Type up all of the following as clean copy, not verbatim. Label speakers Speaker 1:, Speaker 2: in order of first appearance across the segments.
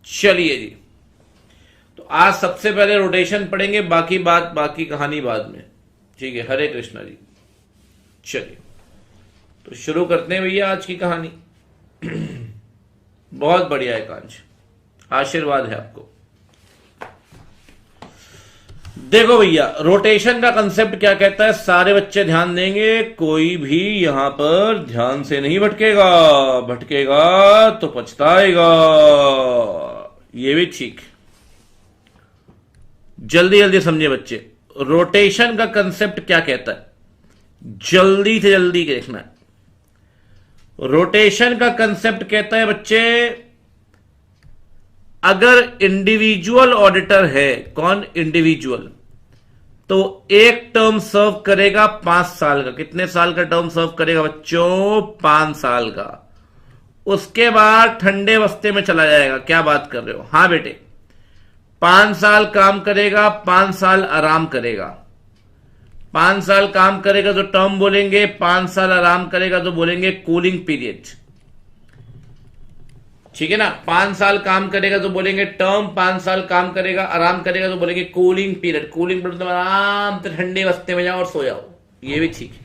Speaker 1: चलिए जी, तो आज सबसे पहले रोटेशन पढ़ेंगे, बाकी कहानी बाद में। ठीक है, हरे कृष्णा जी। चलिए तो शुरू करते हैं भैया आज की कहानी। बहुत बढ़िया है कांच, आशीर्वाद है आपको। देखो भैया, रोटेशन का कंसेप्ट क्या कहता है, सारे बच्चे ध्यान देंगे, कोई भी यहां पर ध्यान से नहीं भटकेगा तो पछताएगा। ये भी ठीक, जल्दी जल्दी समझे बच्चे। रोटेशन का कंसेप्ट क्या कहता है, जल्दी से जल्दी देखना है। रोटेशन का कंसेप्ट कहता है बच्चे, अगर इंडिविजुअल ऑडिटर है, कौन इंडिविजुअल, तो एक टर्म सर्व करेगा 5 साल का। कितने साल का टर्म सर्व करेगा बच्चों? 5 साल का। उसके बाद ठंडे बस्ते में चला जाएगा। क्या बात कर रहे हो? हां बेटे, 5 साल काम करेगा, 5 साल आराम करेगा। 5 साल काम करेगा तो टर्म बोलेंगे, 5 साल आराम करेगा तो बोलेंगे कूलिंग पीरियड। ठीक है ना? 5 साल काम करेगा तो बोलेंगे टर्म, 5 साल काम करेगा आराम करेगा तो बोलेंगे कूलिंग पीरियड। कूलिंग पीरियड मतलब आराम से ठंडे बस्ते में जाओ और सो जाओ। ये भी ठीक है।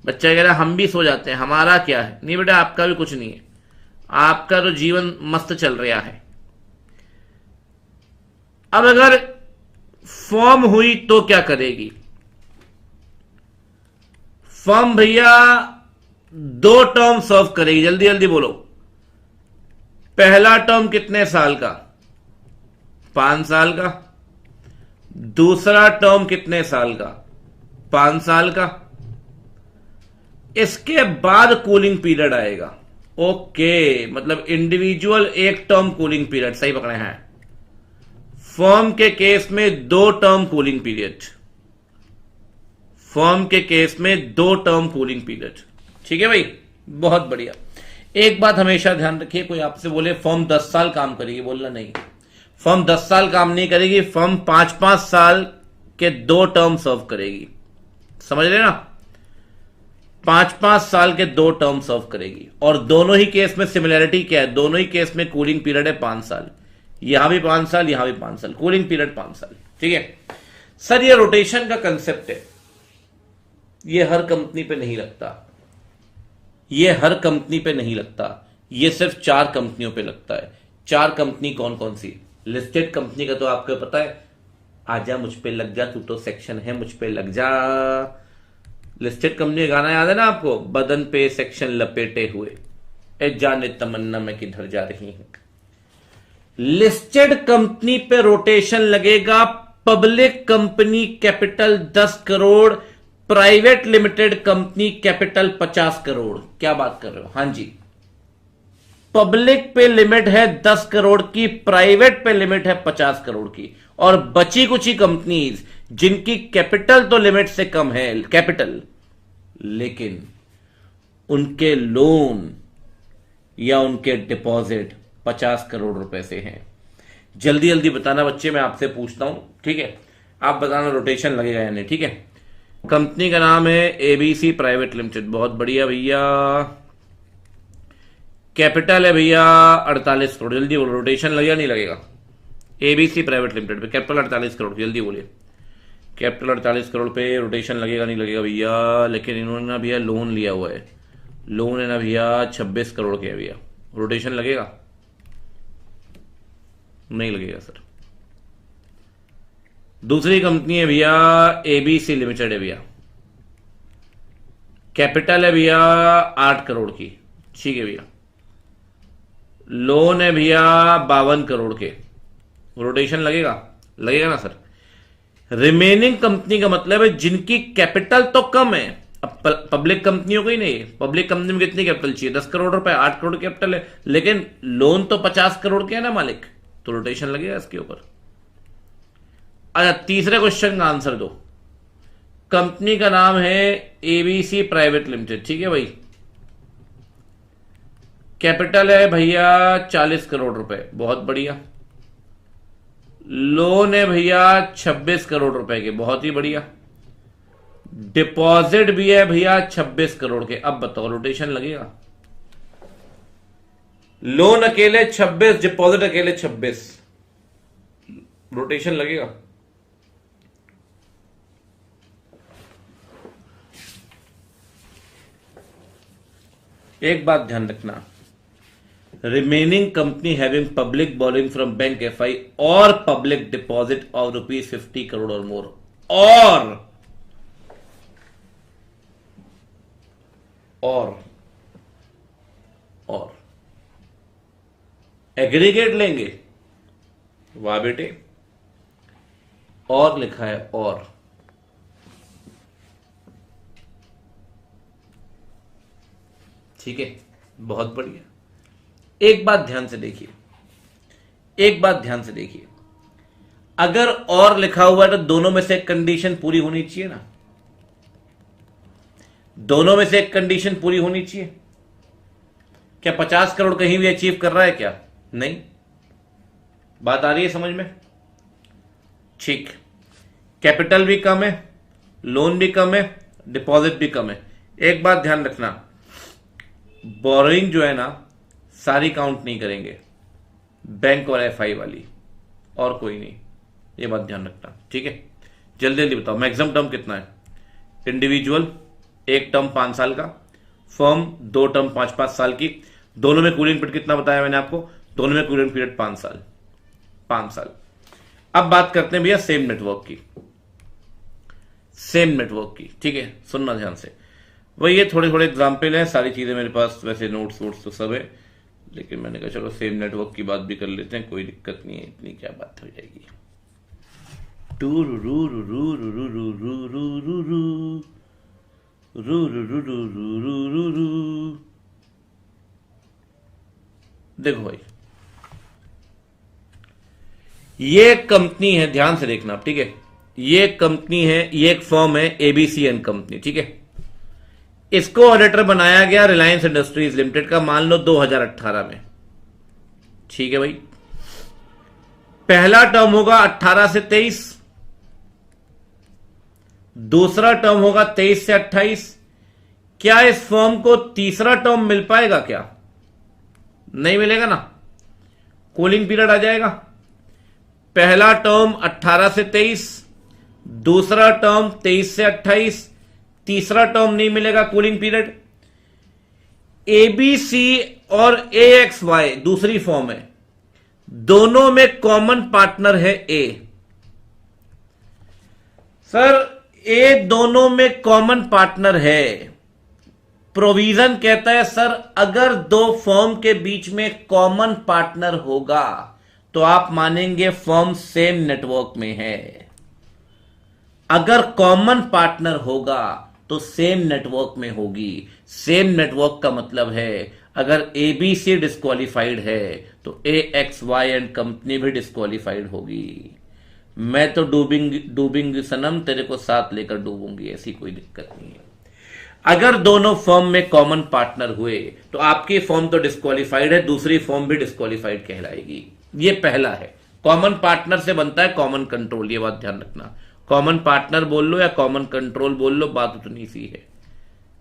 Speaker 1: बच्चा कह रहा है हम भी सो जाते हैं, हमारा क्या है? नहीं बेटा, आपका भी कुछ नहीं है, आपका तो जीवन मस्त चल रहा है। अब अगर फॉर्म हुई तो क्या करेगी? फॉर्म भैया 2 टर्म सर्व करेगी। जल्दी जल्दी बोलो। पहला टर्म कितने साल का? 5 साल का। दूसरा टर्म कितने साल का? 5 साल का। इसके बाद कूलिंग पीरियड आएगा। ओके, मतलब इंडिविजुअल एक टर्म कूलिंग पीरियड, सही पकड़े हैं। फर्म के केस में 2 टर्म कूलिंग पीरियड। फर्म के केस में 2 टर्म कूलिंग पीरियड। ठीक है भाई, बहुत बढ़िया। एक बात हमेशा ध्यान रखिए, कोई आपसे बोले फर्म 10 साल काम करेगी, बोलना नहीं, फर्म 10 साल काम नहीं करेगी। फर्म 5-5 साल के 2 टर्म सर्व करेगी। समझ रहे ना? 5-5 साल के 2 टर्म सर्व करेगी। और दोनों ही केस में सिमिलरिटी क्या है? दोनों ही केस में कूलिंग पीरियड है 5 साल। यहां भी 5 साल, यहां भी 5 साल, कूलिंग पीरियड 5 साल। ठीक है सर, ये रोटेशन का कंसेप्ट है, ये हर कंपनी पे नहीं लगता। ये हर कंपनी पे नहीं लगता, ये सिर्फ 4 कंपनियों पे लगता है। 4 कंपनी कौन कौन सी? लिस्टेड कंपनी का तो आपको पता है, आजा मुझ पे लग जा, तू तो सेक्शन है, मुझ पे लग जा। लिस्टेड कंपनी का गाना याद है ना आपको? बदन पे सेक्शन लपेटे हुए, ए जाने तमन्ना मैं किधर जा रही हूं। लिस्टेड कंपनी पे रोटेशन लगेगा। Public company capital 10 crore, private limited company capital 50 crore. क्या बात कर रहे हो? हां जी, पब्लिक पे लिमिट है 10 करोड़ की, प्राइवेट पे लिमिट है 50 करोड़ की। और बची कुछ ही कंपनीज जिनकी कैपिटल तो लिमिट से कम है, कैपिटल, लेकिन उनके लोन या उनके डिपॉजिट 50 करोड़ रुपए से हैं। जल्दी जल्दी बताना बच्चे, मैं आपसे पूछता हूं, ठीक है? आप बताना रोटेशन लगेगा या नहीं। ठीक है, कंपनी का नाम है एबीसी प्राइवेट लिमिटेड। बहुत बढ़िया भैया। कैपिटल है भैया 48 करोड़। जल्दी बोलो, रोटेशन लगेगा नहीं लगेगा? एबीसी प्राइवेट लिमिटेड पे कैपिटल 48 करोड़। जल्दी बोलिए, कैपिटल 48 करोड़ पे रोटेशन लगेगा नहीं लगेगा भैया? लेकिन इन्होंने ना भैया लोन लिया हुआ है, लोन है ना भैया 26 करोड़ के है भैया, रोटेशन लगेगा? नहीं लगेगा सर। दूसरी कंपनी है भैया एबीसी लिमिटेड है भैया, कैपिटल है भैया 8 करोड़ की। ठीक है भैया, लोन है भैया 52 करोड़ के, रोटेशन लगेगा? लगेगा ना सर? रिमेनिंग कंपनी का मतलब है जिनकी कैपिटल तो कम है। अब पब्लिक कंपनियों को ही नहीं, पब्लिक कंपनी में कितनी कैपिटल चाहिए? 10 करोड़ रुपए, 8 करोड़ कैपिटल है, लेकिन लोन तो 50 करोड़ के है ना मालिक, तो रोटेशन लगेगा इसके ऊपर। अच्छा, तीसरे क्वेश्चन का आंसर दो। कंपनी का नाम है एबीसी प्राइवेट लिमिटेड। ठीक है भाई, कैपिटल है भैया 40 करोड़ रुपए। बहुत बढ़िया। लोन है भैया 26 करोड़ रुपए के। बहुत ही बढ़िया। डिपॉजिट भी है भैया 26 करोड़ के। अब बताओ रोटेशन लगेगा? लोन अकेले 26, डिपॉजिट अकेले 26, रोटेशन लगेगा। एक बात ध्यान रखना, remaining company having public borrowing from bank FI और पब्लिक डिपॉजिट ऑफ ₹50 करोड़ और मोर, और एग्रीगेट लेंगे, वाह बेटे, और लिखा है और, ठीक है, बहुत बढ़िया। एक बात ध्यान से देखिए, अगर और लिखा हुआ है तो दोनों में से एक कंडीशन पूरी होनी चाहिए ना, दोनों में से एक कंडीशन पूरी होनी चाहिए। क्या 50 करोड़ कहीं भी अचीव कर रहा है क्या? नहीं। बात आ रही है समझ में? ठीक। कैपिटल भी कम है, लोन भी कम है, डिपॉजिट भी कम है। एक बात ध्यान रखना, बोरोइंग जो है ना सारी काउंट नहीं करेंगे, बैंक और एफआई वाली, और कोई नहीं, ये बात ध्यान रखना, ठीक है। जल्दी जल्दी बताओ, मैक्सिमम टर्म कितना है? इंडिविजुअल 1 टर्म 5 साल का, फर्म 2 टर्म 5-5 साल की, दोनों में कूलिंग पीरियड कितना बताया मैंने आपको? दोनों में कूलिंग पीरियड 5 साल। अब बात करते हैं भैया सेम नेटवर्क की, ठीक है, सुनना ध्यान से। वही ये थोड़े थोड़े एग्जाम्पल हैं, सारी चीजें मेरे पास वैसे नोट्स तो सब है, लेकिन मैंने कहा चलो सेम नेटवर्क की बात भी कर लेते हैं, कोई दिक्कत नहीं है, इतनी क्या बात हो जाएगी। टू रू रू रू रू रू रू रू रू रू रू रू रू रू रू रू रू। देखो भाई, ये कंपनी है, ध्यान से देखना, ठीक है, ये कंपनी है, ये एक फर्म है एबीसी एंड कंपनी, ठीक है। इसको ऑडिटर बनाया गया रिलायंस इंडस्ट्रीज लिमिटेड का, मान लो 2018 में, ठीक है भाई। पहला टर्म होगा 18 से 23, दूसरा टर्म होगा 23 से 28। क्या इस फर्म को तीसरा टर्म मिल पाएगा क्या? नहीं मिलेगा ना, कूलिंग पीरियड आ जाएगा। पहला टर्म 18 से 23, दूसरा टर्म 23 से 28, तीसरा टर्म नहीं मिलेगा कूलिंग पीरियड। एबीसी और एएक्सवाई दूसरी फॉर्म है, दोनों में कॉमन पार्टनर है ए। सर ए दोनों में कॉमन पार्टनर है, प्रोविजन कहता है सर अगर दो फर्म के बीच में कॉमन पार्टनर होगा तो आप मानेंगे फर्म सेम नेटवर्क में है। अगर कॉमन पार्टनर होगा तो सेम नेटवर्क में होगी। सेम नेटवर्क का मतलब है अगर एबीसी डिस्क्वालिफाइड है तो एएक्सवाई एंड कंपनी भी डिस्क्वालिफाइड होगी। मैं तो डूबेंगी सनम, तेरे को साथ लेकर डूबूंगी, ऐसी कोई दिक्कत नहीं है। अगर दोनों फर्म में कॉमन पार्टनर हुए तो आपकी फर्म तो डिस्क्वालिफाइड है, दूसरी फर्म भी डिस्क्वालिफाइड कहलाएगी। ये पहला है। कॉमन पार्टनर से बनता है कॉमन कंट्रोल, ये बात ध्यान रखना। कॉमन पार्टनर बोल लो या कॉमन कंट्रोल बोल लो, बात उतनी सी है,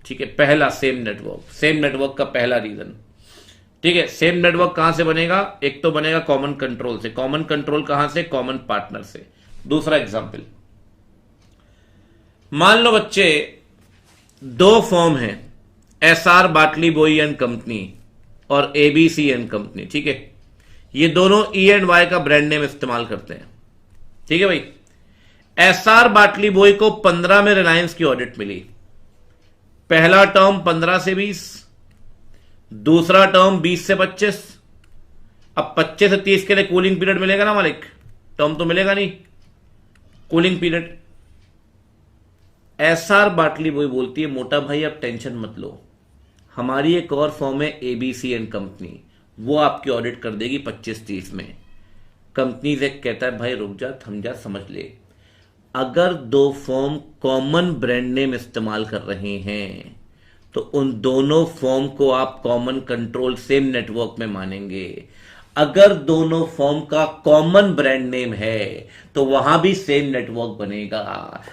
Speaker 1: ठीक है। पहला सेम नेटवर्क का पहला रीजन, ठीक है। सेम नेटवर्क कहां से बनेगा? एक तो बनेगा कॉमन कंट्रोल से। कॉमन कंट्रोल कहां से? कॉमन पार्टनर से। दूसरा एग्जांपल, मान लो बच्चे दो फर्म है, एसआर बाटली बोई एंड कंपनी और एबीसी एंड कंपनी, ठीक है। ये दोनों ई एंड वाई का ब्रांड नेम इस्तेमाल करते हैं, ठीक है भाई। एसआर बाटली बोई को 15 में रिलायंस की ऑडिट मिली। पहला टर्म 15 से 20, दूसरा टर्म 20 से 25। अब 25 से 30 के लिए कूलिंग पीरियड मिलेगा ना मालिक? टर्म तो मिलेगा नहीं, कूलिंग पीरियड। एसआर बाटली बोई बोलती है मोटा भाई आप टेंशन मत लो, हमारी एक और फर्म है एबीसी एंड कंपनी, वो आपकी ऑडिट कर देगी 25-30 में। कंपनी से कहता है भाई रुक जा, थम जा, समझ ले। अगर दो फर्म कॉमन ब्रांड नेम इस्तेमाल कर रहे हैं तो उन दोनों फर्म को आप कॉमन कंट्रोल सेम नेटवर्क में मानेंगे। अगर दोनों फर्म का कॉमन ब्रांड नेम है तो वहां भी सेम नेटवर्क बनेगा।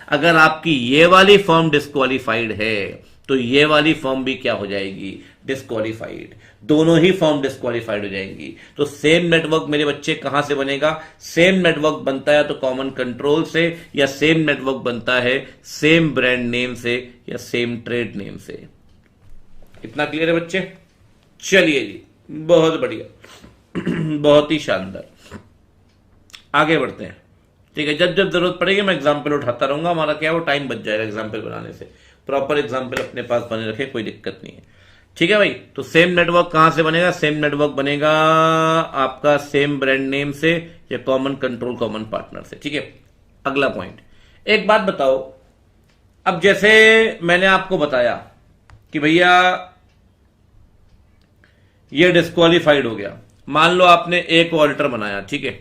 Speaker 1: अगर आपकी ये वाली फर्म डिस्क्वालिफाइड है तो ये वाली फर्म भी क्या हो जाएगी? डिस्क्वालीफाइड, दोनों ही फॉर्म डिस्क्वालीफाइड हो जाएंगी। तो सेम नेटवर्क मेरे बच्चे कहां से बनेगा? सेम नेटवर्क बनता है तो कॉमन कंट्रोल से, या सेम नेटवर्क बनता है सेम ब्रांड नेम से या सेम ट्रेड नेम से। इतना क्लियर है बच्चे? चलिए जी, बहुत बढ़िया बहुत ही शानदार, आगे बढ़ते हैं। ठीक है, जब जब जरूरत पड़ेगी मैं एग्जाम्पल उठाता रहूंगा, हमारा क्या है वो टाइम बच जाएगा एग्जाम्पल बनाने से। प्रॉपर एग्जाम्पल अपने पास बने रखे, कोई दिक्कत नहीं है। ठीक है भाई, तो सेम नेटवर्क कहां से बनेगा? सेम नेटवर्क बनेगा आपका सेम ब्रांड नेम से या कॉमन कंट्रोल कॉमन पार्टनर से। ठीक है, अगला पॉइंट, एक बात बताओ, अब जैसे मैंने आपको बताया कि भैया ये डिस्क्वालीफाइड हो गया, मान लो आपने ए को ऑडिटर बनाया। ठीक है,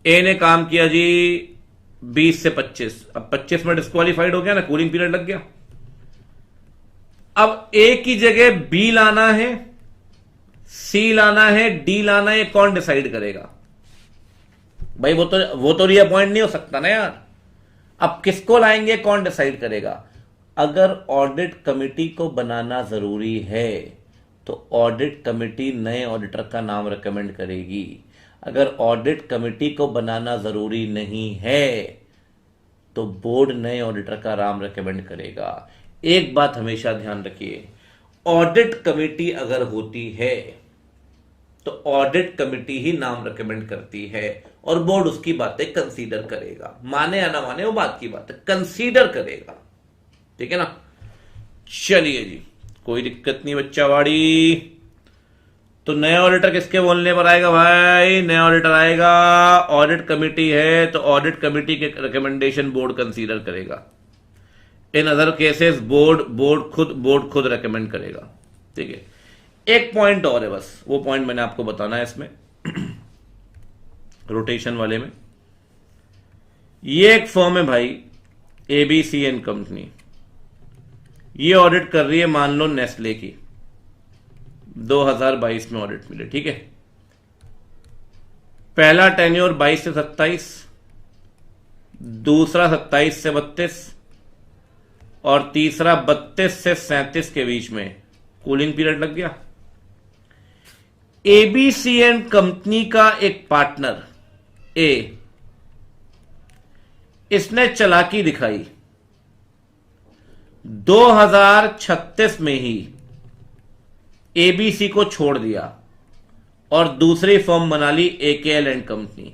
Speaker 1: ए ने काम किया जी 20 से 25, अब 25 में डिस्क्वालीफाइड हो गया ना, कूलिंग पीरियड लग गया। अब ए की जगह बी लाना है, सी लाना है, डी लाना है, ये कौन डिसाइड करेगा भाई? वो तो रीअपॉइंट नहीं हो सकता ना यार। अब किसको लाएंगे, कौन डिसाइड करेगा? अगर ऑडिट कमेटी को बनाना जरूरी है तो ऑडिट कमेटी नए ऑडिटर का नाम रिकमेंड करेगी। अगर ऑडिट कमेटी को बनाना जरूरी नहीं है तो बोर्ड नए ऑडिटर का नाम रिकमेंड करेगा। एक बात हमेशा ध्यान रखिए, ऑडिट कमेटी अगर होती है तो ऑडिट कमेटी ही नाम रिकमेंड करती है और बोर्ड उसकी बातें कंसीडर करेगा, माने या ना माने वो बात की बात है, कंसीडर करेगा। ठीक है ना? चलिए जी, कोई दिक्कत नहीं बच्चावाड़ी। तो नया ऑडिटर किसके बोलने पर आएगा भाई? नया ऑडिटर आएगा, ऑडिट कमेटी है तो ऑडिट कमेटी के रिकमेंडेशन बोर्ड कंसीडर करेगा। इन अदर केसेस बोर्ड खुद रेकमेंड करेगा। ठीक है, एक पॉइंट और है बस, वो पॉइंट मैंने आपको बताना है इसमें रोटेशन वाले में। ये एक फर्म है भाई ABCN कंपनी, ये ऑडिट कर रही है मान लो नेस्ले की, 2022 में ऑडिट मिले। ठीक है, पहला टेन्योर 22 से 27, दूसरा 27 से 32 और तीसरा 32 से 37 के बीच में कूलिंग पीरियड लग गया। ABCN कंपनी का एक पार्टनर ए, इसने चालाकी दिखाई, 2036 में ही ABC को छोड़ दिया और दूसरी फर्म बना ली AKL एंड कंपनी।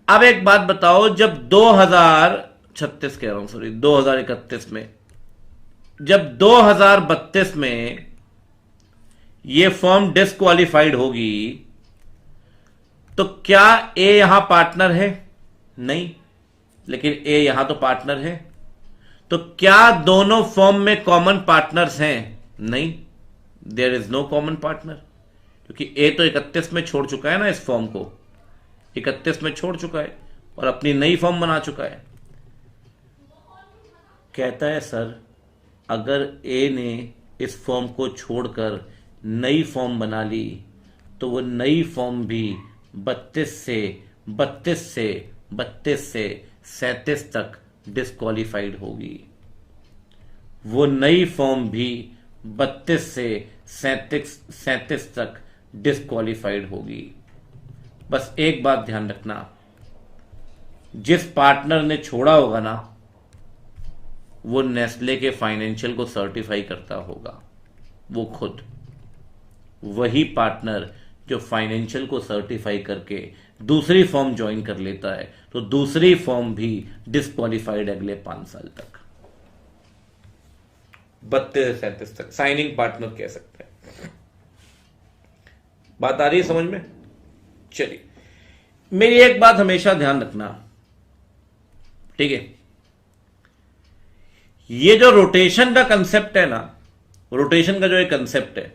Speaker 1: अब एक बात बताओ, जब 2036 कह रहा हूं सॉरी 2031 में, जब 2032 में यह फर्म डिस्क्वालीफाइड होगी तो क्या ए यहां पार्टनर है? नहीं, लेकिन ए यहां तो पार्टनर है। तो क्या दोनों फर्म में कॉमन पार्टनर्स हैं? नहीं, there is no common partner, क्योंकि ए तो 31 में छोड़ चुका है ना, इस फर्म को 31 में छोड़ चुका है और अपनी नई फर्म बना चुका है। कहता है सर, अगर ए ने इस फर्म को छोड़कर नई फर्म बना ली तो वो नई फर्म भी 32 से 37 तक डिस्क्वालीफाइड होगी। वो नई फर्म भी 32 से 37 तक डिस्क्वालीफाइड होगी। बस एक बात ध्यान रखना, जिस पार्टनर ने छोड़ा होगा ना, वो नेस्ले के फाइनेंशियल को सर्टिफाई करता होगा, वो खुद। वही पार्टनर जो फाइनेंशियल को सर्टिफाई करके दूसरी फर्म ज्वाइन कर लेता है तो दूसरी फर्म भी डिस्क्वालीफाइड अगले 5 साल तक, 32 से 37 तक साइनिंग पार्टनर कह सकते हैं। बात आ रही है समझ में? चलिए, मेरी एक बात हमेशा ध्यान रखना, ठीक है, ये जो रोटेशन का कंसेप्ट है ना, रोटेशन का जो एक कंसेप्ट है,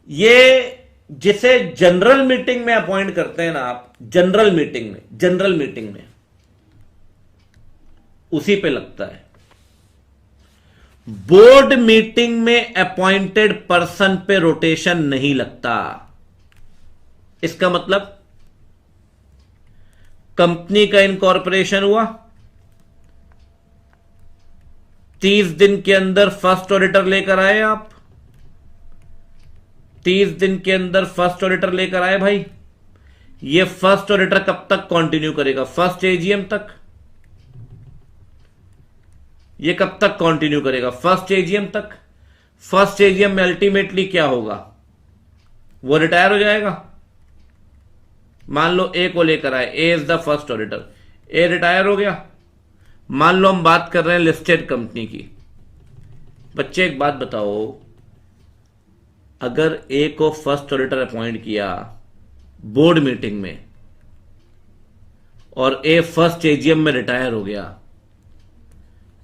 Speaker 1: ये जिसे जनरल मीटिंग में अपॉइंट करते हैं ना आप, जनरल मीटिंग में उसी पे लगता है। बोर्ड मीटिंग में अपॉइंटेड पर्सन पे रोटेशन नहीं लगता। इसका मतलब कंपनी का इनकॉर्पोरेशन हुआ, 30 दिन के अंदर फर्स्ट ऑडिटर लेकर आए आप, 30 दिन के अंदर फर्स्ट ऑडिटर लेकर आए भाई। ये फर्स्ट ऑडिटर कब तक कंटिन्यू करेगा? फर्स्ट एजीएम तक। ये कब तक कंटिन्यू करेगा? फर्स्ट एजीएम तक। फर्स्ट एजीएम में अल्टीमेटली क्या होगा? वो रिटायर हो जाएगा। मान लो ए को लेकर आए, A is the first auditor, A retire हो गया। मान लो हम बात कर रहे हैं लिस्टेड कंपनी की। बच्चे एक बात बताओ, अगर ए को फर्स्ट ऑडिटर अपॉइंट किया बोर्ड मीटिंग में और ए फर्स्ट एजीएम में रिटायर हो गया,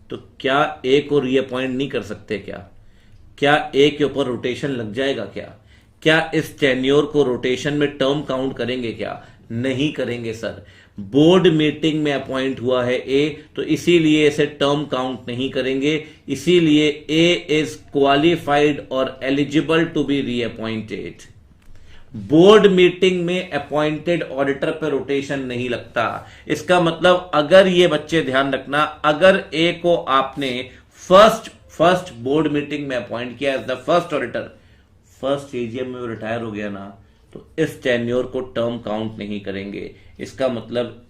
Speaker 1: तो क्या ए को रीअपॉइंट नहीं कर सकते? क्या ए के ऊपर रोटेशन लग जाएगा? क्या इस टेन्योर को रोटेशन में टर्म काउंट करेंगे? क्या नहीं करेंगे सर। बोर्ड मीटिंग में अपॉइंट हुआ है ए, तो इसीलिए इसे टर्म काउंट नहीं करेंगे। इसीलिए ए इज क्वालिफाइड और eligible to be reappointed. Board meeting में अपॉइंटेड ऑडिटर पर रोटेशन नहीं लगता। इसका मतलब अगर ये बच्चे ध्यान रखना, अगर ए को आपने फर्स्ट बोर्ड मीटिंग में अपॉइंट किया as the first auditor, first AGM में वो रिटायर हो गया ना, तो इस टेन्योर को टर्म काउंट नहीं करेंगे। इसका मतलब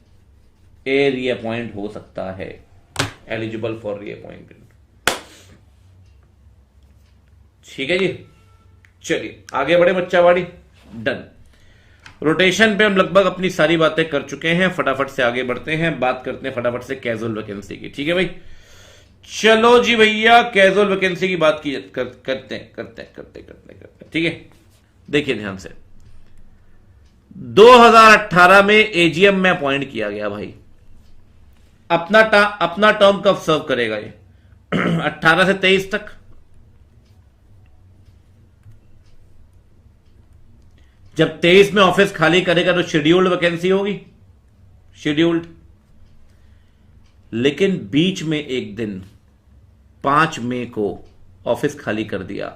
Speaker 1: ए रीअपॉइंट हो सकता है, एलिजिबल फॉर रीअपॉइंटमेंट। ठीक है जी, चलिए आगे बढ़े बच्चावाड़ी। डन। रोटेशन पे हम लगभग अपनी सारी बातें कर चुके हैं, फटाफट से आगे बढ़ते हैं, बात करते हैं फटाफट से कैजुअल वैकेंसी की। ठीक है भाई, चलो जी भैया, कैजुअल वैकेंसी की बात की करते हैं। ठीक है, देखिए ध्यान से, 2018 में एजीएम में अपॉइंट किया गया भाई। अपना टर्म कब सर्व करेगा ये? 18 से 23 तक। जब 23 में ऑफिस खाली करेगा तो शेड्यूल्ड वैकेंसी होगी, शेड्यूल्ड। लेकिन बीच में एक दिन 5 मई को ऑफिस खाली कर दिया।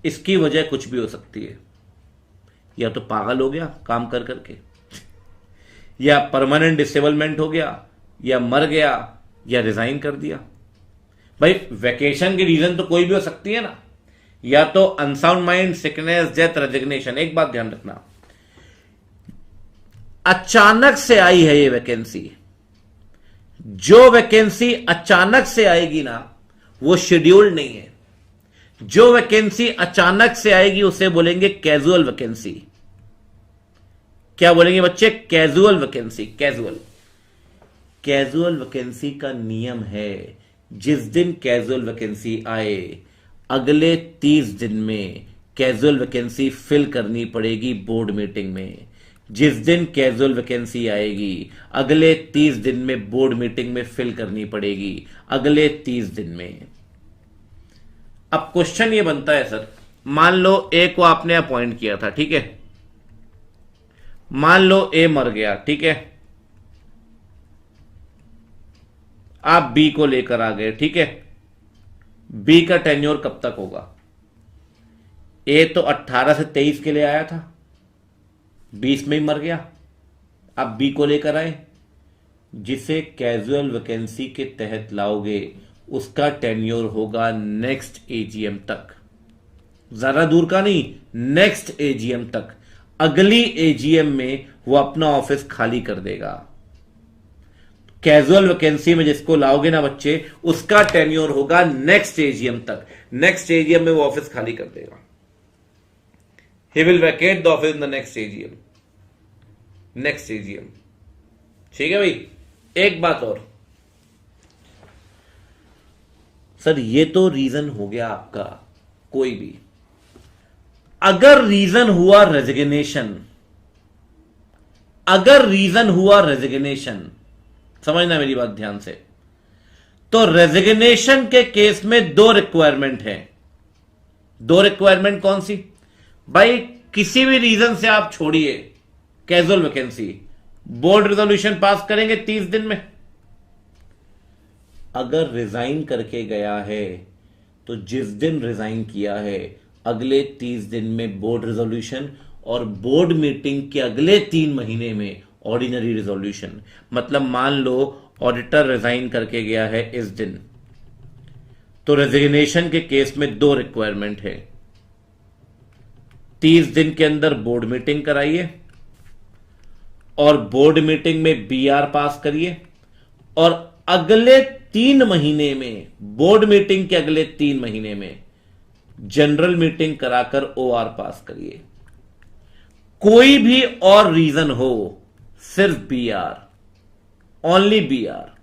Speaker 1: इसकी वजह कुछ भी हो सकती है, या तो पागल हो गया काम कर करके, या परमानेंट डिसेबलमेंट हो गया, या मर गया, या रिजाइन कर दिया। भाई वैकेशन की रीजन तो कोई भी हो सकती है ना, या तो unsound mind, sickness, death, resignation. एक बात ध्यान रखना, अचानक से आई है ये वैकेंसी। जो वैकेंसी अचानक से आएगी ना, वो शेड्यूल्ड नहीं है। जो वैकेंसी अचानक से आएगी उसे बोलेंगे कैजुअल वैकेंसी। क्या बोलेंगे बच्चे? Casual vacancy. कैजुअल वैकेंसी का नियम है, जिस दिन कैजुअल वैकेंसी आए अगले 30 दिन में कैजुअल वैकेंसी फिल करनी पड़ेगी बोर्ड मीटिंग में। जिस दिन कैजुअल वैकेंसी आएगी अगले 30 दिन में बोर्ड मीटिंग में फिल करनी पड़ेगी, अगले 30 दिन में। अब क्वेश्चन ये बनता है सर, मान लो ए को आपने अपॉइंट किया था, ठीक है, मान लो ए मर गया, ठीक है, आप बी को लेकर आ गए, ठीक है। बी का टेन्योर कब तक होगा? ए तो 18 से 23 के लिए आया था, 20 में ही मर गया। आप बी को लेकर आए, जिसे कैजुअल वैकेंसी के तहत लाओगे उसका टेन्योर होगा नेक्स्ट एजीएम तक, ज्यादा दूर का नहीं, नेक्स्ट एजीएम तक। अगली एजीएम में वो अपना ऑफिस खाली कर देगा। कैजुअल वैकेंसी में जिसको लाओगे ना बच्चे, उसका टेन्योर होगा नेक्स्ट एजीएम तक। नेक्स्ट एजीएम में वो ऑफिस खाली कर देगा। He will Venkat the office in the next AGM. Next AGM, ठीक है भाई। एक बात और सर, ये तो रीजन हो गया आपका कोई भी। अगर रीजन हुआ रेजिग्नेशन, अगर रीजन हुआ रेजिग्नेशन, समझना मेरी बात ध्यान से, तो रेजिग्नेशन के केस में 2 रिक्वायरमेंट है। 2 रिक्वायरमेंट कौन सी भाई? किसी भी रीजन से आप छोड़िए casual vacancy, board resolution pass करेंगे 30 दिन में। अगर रिजाइन करके गया है तो जिस दिन रिजाइन किया है अगले 30 दिन में बोर्ड रेजोल्यूशन, और बोर्ड मीटिंग के अगले 3 महीने में ऑर्डिनरी रेजोल्यूशन। मतलब मान लो ऑडिटर रिजाइन करके गया है इस दिन, तो रेजिग्नेशन के केस में दो रिक्वायरमेंट है, 30 दिन के अंदर बोर्ड मीटिंग कराइए और बोर्ड मीटिंग में बीआर पास करिए, और अगले 3 महीने में, बोर्ड मीटिंग के अगले 3 महीने में जनरल मीटिंग कराकर ओआर पास करिए। कोई भी और रीजन हो, सिर्फ बीआर, ओनली बीआर।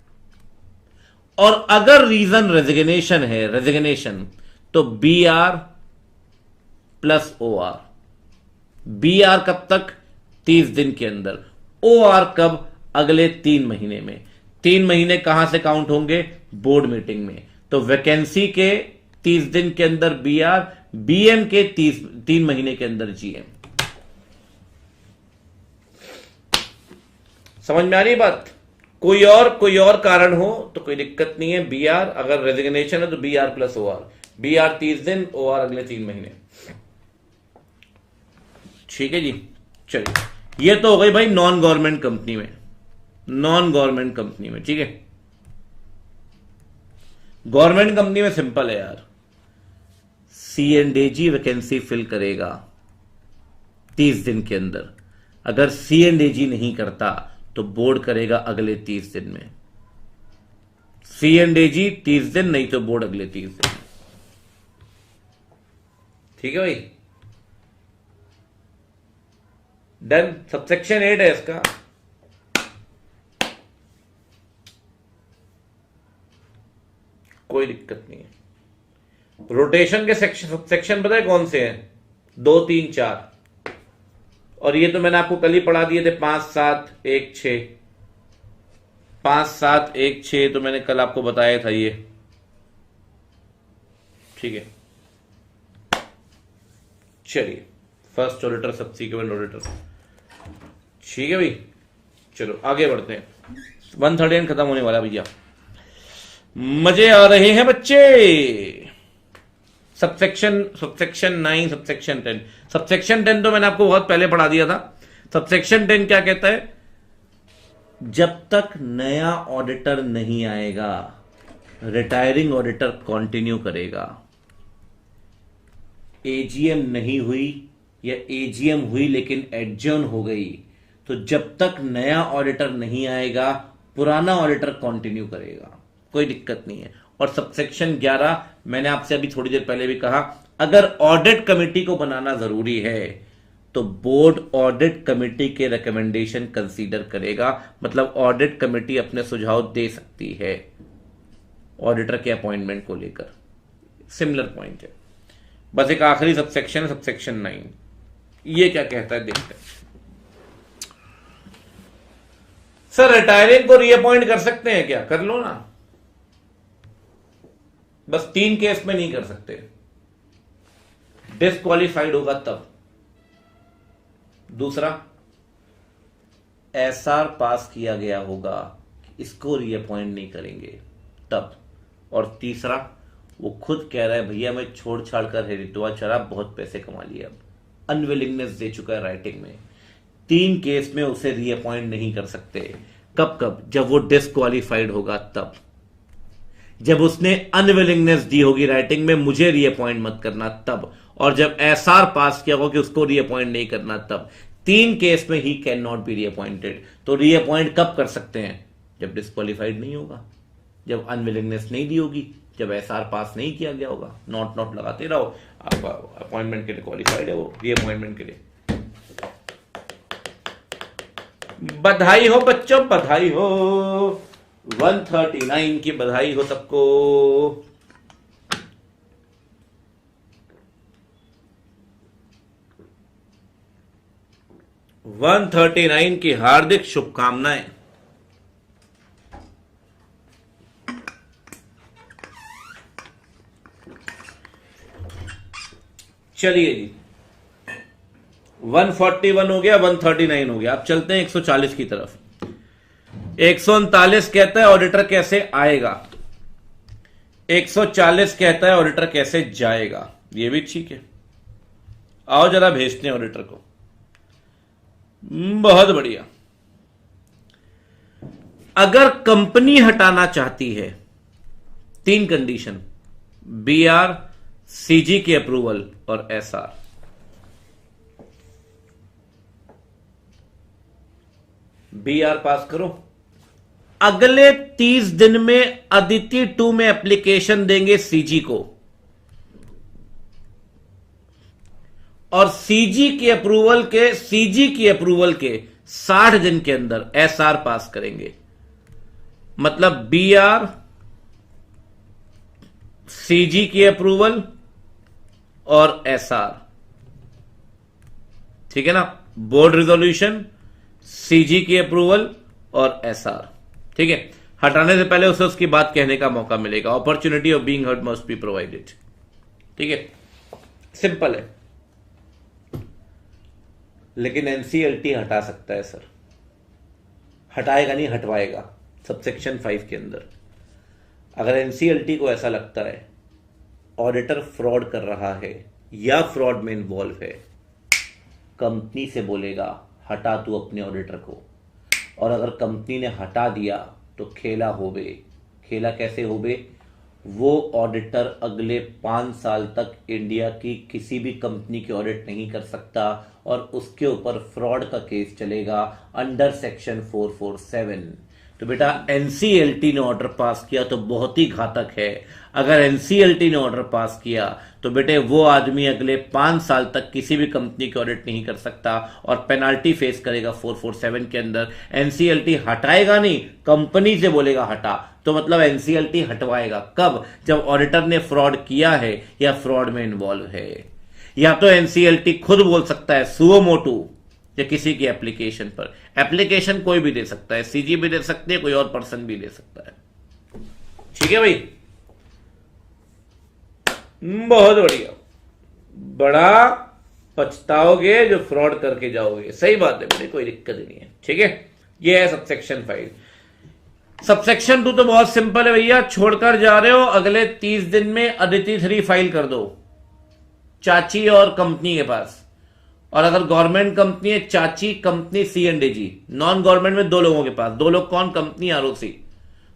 Speaker 1: और अगर रीजन रेजिग्नेशन है, रेजिग्नेशन, तो बीआर प्लस ओआर। बीआर कब तक? 30 दिन के अंदर। ओआर कब? अगले 3 महीने में। 3 महीने कहां से काउंट होंगे? बोर्ड मीटिंग में। तो वैकेंसी के 30 दिन के अंदर बीआर, बीएम के 3 महीने के अंदर जीएम। समझ में आ रही बात? कोई और कारण हो तो कोई दिक्कत नहीं है। बीआर, अगर रेजिग्नेशन है तो बीआर प्लस ओआर। बीआर 30 दिन, ओआर अगले 3 महीने। ठीक है जी, चलिए। ये तो हो गई भाई नॉन गवर्नमेंट कंपनी में, नॉन गवर्नमेंट कंपनी में। ठीक है, गवर्नमेंट कंपनी में सिंपल है यार, सीएनडीजी वैकेंसी फिल करेगा 30 दिन के अंदर। अगर सीएनडीजी नहीं करता तो बोर्ड करेगा अगले 30 दिन में। सीएनडीजी 30 दिन, नहीं तो बोर्ड अगले 30 दिन। ठीक है भाई, डन। सबसेक्शन 8 है इसका। कोई दिक्कत नहीं है। रोटेशन के सेक्शन पता है कौन से हैं? 2, 3, 4। और ये तो मैंने आपको कल ही पढ़ा दिए थे, 5, 7, 1, 6। 5, 7, 1, 6 तो मैंने कल आपको बताया था ये। ठीक है, चलिए। First auditor, subsequent auditor. ठीक है भाई, चलो आगे बढ़ते हैं। 139 खत्म होने वाला भैया, मजे आ रहे हैं बच्चे। Subsection 9, subsection 10। सबसेक्शन 10 तो मैंने आपको बहुत पहले पढ़ा दिया था। सबसेक्शन 10 क्या कहता है? जब तक नया ऑडिटर नहीं आएगा, रिटायरिंग ऑडिटर कंटिन्यू करेगा। एजीएम नहीं हुई या एजीएम हुई लेकिन एडजर्न हो गई, तो जब तक नया ऑडिटर नहीं आएगा, पुराना ऑडिटर कंटिन्यू करेगा। कोई दिक्कत नहीं है। और सबसेक्शन 11 मैंने आपसे अभी थोड़ी देर पहले भी कहा, अगर ऑडिट कमेटी को बनाना जरूरी है तो बोर्ड ऑडिट कमेटी के रिकमेंडेशन कंसीडर करेगा। मतलब ऑडिट कमेटी अपने सुझाव दे सकती है ऑडिटर के अपॉइंटमेंट को लेकर। सिमिलर पॉइंट है। बस एक आखिरी सबसेक्शन है, सबसेक्शन 9। ये क्या कहता है देखते हैं। सर रिटायरिंग को रीअपॉइंट कर सकते हैं क्या? कर लो ना, बस 3 केस में नहीं कर सकते। डिस्क्वालिफाइड होगा तब। दूसरा, एसआर पास किया गया होगा, इसको रीअपॉइंट नहीं करेंगे तब। और तीसरा, वो खुद कह रहा है भैया मैं छोड़ छाड़ कर हरिद्वार चला, बहुत पैसे कमा लिए, अब अनविलिंगनेस दे चुका है राइटिंग में। 3 केस में उसे रीअपॉइंट नहीं कर सकते। कब कब? जब वो डिस्क्वालिफाइड होगा तब। जब उसने अनविलिंगनेस दी होगी राइटिंग में, मुझे रीअपॉइंट मत करना, तब। और जब एसआर पास किया होगा कि उसको रीअपॉइंट नहीं करना, तब। 3 केस में he can not be reappointed. तो रीअपॉइंट कब कर सकते हैं? जब डिस्क्वालिफाइड नहीं होगा, जब अनविलिंगनेस नहीं दी होगी, जब एसआर पास नहीं किया गया होगा। नॉट लगाते रहो, आपका अपॉइंटमेंट के लिए क्वालिफाइड है वो, रीअपॉइंटमेंट के लिए। बधाई हो बच्चों, बधाई हो। 139 की बधाई हो सबको। वन 139 की हार्दिक शुभकामनाएं। चलिए जी, 141 हो गया, 139 हो गया। अब चलते हैं 140 की तरफ। 139 कहता है ऑडिटर कैसे आएगा, 140 कहता है ऑडिटर कैसे जाएगा। ये भी ठीक है, आओ जरा भेजते हैं ऑडिटर को। बहुत बढ़िया। अगर कंपनी हटाना चाहती है, 3 कंडीशन, बी आर सीजी की अप्रूवल और एस आर। बी आर पास करो, अगले 30 दिन में अदिति 2 में एप्लीकेशन देंगे सीजी को, और सीजी की अप्रूवल के 60 दिन के अंदर एसआर पास करेंगे। मतलब बी आर सीजी की अप्रूवल और एसआर, ठीक है ना, बोर्ड रिजोल्यूशन, सीजी की अप्रूवल और एसआर, ठीक है। हटाने से पहले उसे उसकी बात कहने का मौका मिलेगा। Opportunity of being heard must be provided, ठीक है, सिंपल है। लेकिन एनसीएलटी हटा सकता है सर, हटाएगा नहीं, हटवाएगा सबसेक्शन 5 के अंदर। अगर एनसीएलटी को ऐसा लगता है ऑडिटर फ्रॉड कर रहा है या फ्रॉड में इन्वॉल्व है, कंपनी से बोलेगा हटा तू अपने ऑडिटर को, और अगर कंपनी ने हटा दिया तो खेला होबे। खेला कैसे होबे? वो ऑडिटर अगले 5 साल तक इंडिया की किसी भी कंपनी की ऑडिट नहीं कर सकता, और उसके ऊपर फ्रॉड का केस चलेगा अंडर सेक्शन 447। तो बेटा एनसीएलटी ने ऑर्डर पास किया तो बहुत ही घातक है। अगर एनसीएलटी ने ऑर्डर पास किया तो बेटे वो आदमी अगले 5 साल तक किसी भी कंपनी की ऑडिट नहीं कर सकता और पेनाल्टी फेस करेगा 447 के अंदर। एनसीएलटी हटाएगा नहीं, कंपनी से बोलेगा हटा, तो मतलब एनसीएलटी हटवाएगा कब? जब ऑडिटर ने फ्रॉड किया है या फ्रॉड में इन्वॉल्व है। या तो एनसीएलटी खुद बोल सकता है सुओ मोटू या किसी की एप्लीकेशन पर। एप्लीकेशन कोई भी दे सकता है, सीजी भी दे सकते हैं, कोई और पर्सन भी दे सकता है, ठीक है भाई। बहुत बढ़िया, बड़ा पछताओगे जो फ्रॉड करके जाओगे। सही बात है बेटे, कोई दिक्कत नहीं है, ठीक है। ये है सबसेक्शन 5। सबसेक्शन 2 तो बहुत सिंपल है भैया, छोड़कर जा रहे हो अगले 30 दिन में अदिति 3 फाइल कर दो चाची और कंपनी के पास। और अगर गवर्नमेंट कंपनी है चाची, कंपनी C&AG, नॉन गवर्नमेंट में 2 लोगों के पास। 2 लोग कौन? Company, ROC.